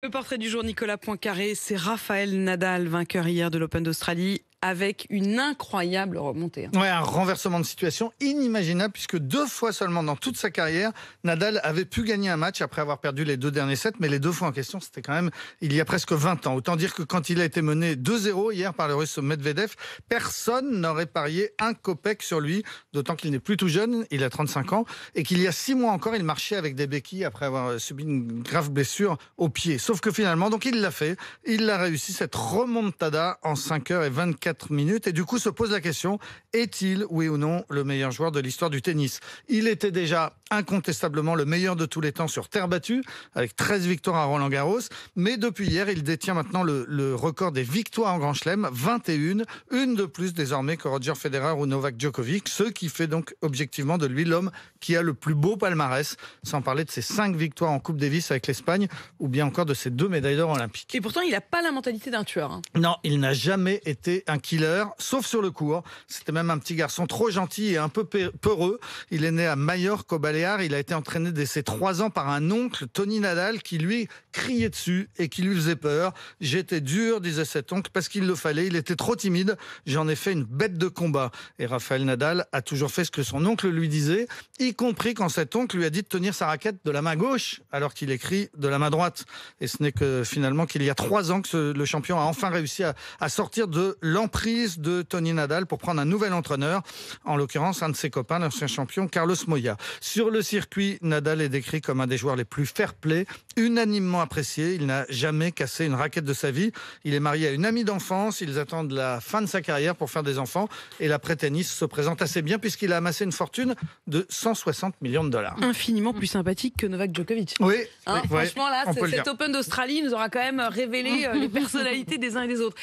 Le portrait du jour, Nicolas Poincaré, c'est Rafael Nadal, vainqueur hier de l'Open d'Australie, avec une incroyable remontée. Ouais, un renversement de situation inimaginable, puisque 2 fois seulement dans toute sa carrière, Nadal avait pu gagner un match après avoir perdu les 2 derniers sets, mais les 2 fois en question, c'était quand même il y a presque 20 ans. Autant dire que quand il a été mené 2-0 hier par le Russe Medvedev, personne n'aurait parié un copec sur lui, d'autant qu'il n'est plus tout jeune, il a 35 ans, et qu'il y a 6 mois encore, il marchait avec des béquilles après avoir subi une grave blessure au pied. Sauf que finalement, donc il l'a fait, il a réussi cette remontada en 5h24 minutes, et du coup se pose la question, est-il, oui ou non, le meilleur joueur de l'histoire du tennis? Il était déjà incontestablement le meilleur de tous les temps sur terre battue, avec 13 victoires à Roland-Garros, mais depuis hier, il détient maintenant le record des victoires en Grand Chelem, 21, une de plus désormais que Roger Federer ou Novak Djokovic, ce qui fait donc objectivement de lui l'homme qui a le plus beau palmarès, sans parler de ses 5 victoires en Coupe Davis avec l'Espagne, ou bien encore de ses 2 médailles d'or olympiques. Et pourtant, il n'a pas la mentalité d'un tueur. Hein. Non, il n'a jamais été un killer, sauf sur le court. C'était même un petit garçon trop gentil et un peu peureux. Il est né à Majorque, aux Baléares. Il a été entraîné dès ses 3 ans par un oncle, Tony Nadal, qui lui criait dessus et qui lui faisait peur. J'étais dur, disait cet oncle, parce qu'il le fallait. Il était trop timide. J'en ai fait une bête de combat. Et Rafael Nadal a toujours fait ce que son oncle lui disait, y compris quand cet oncle lui a dit de tenir sa raquette de la main gauche, alors qu'il écrit de la main droite. Et ce n'est que finalement qu'il y a 3 ans que le champion a enfin réussi à sortir de l'emprise de Tony Nadal pour prendre un nouvel entraîneur, en l'occurrence un de ses copains, l'ancien champion Carlos Moya. Sur le circuit, Nadal est décrit comme un des joueurs les plus fair-play, unanimement apprécié. Il n'a jamais cassé une raquette de sa vie. Il est marié à une amie d'enfance. Ils attendent la fin de sa carrière pour faire des enfants. Et l'après-tennis se présente assez bien puisqu'il a amassé une fortune de 160 millions de dollars. Infiniment plus sympathique que Novak Djokovic. Oui, Hein, oui, franchement, là, on peut le cet dire. Open d'Australie nous aura quand même révélé les personnalités des uns et des autres.